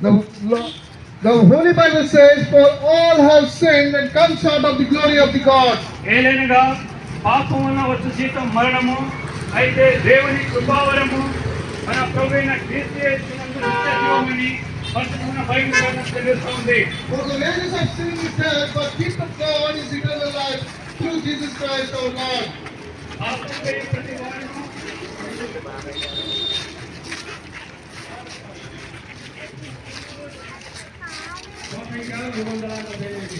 The, the Holy Bible says, "For all have sinned and come short of the glory of the God." ఏలైనగా పాపం వలన వచ్చు జీతం మరణము, అయితే దేవుని కృపావరము మన ప్రభువైన క్రీస్తు యేసునందు నిత్య జీవమని పరిశుద్ధమైన బైబిల్ గ్రంథం తెలుస్తుంది. For the wages of sin is death, but gift of God is eternal life through Jesus Christ our Lord. పాపం చేయి ప్రతి వాడును స్వామిగా 248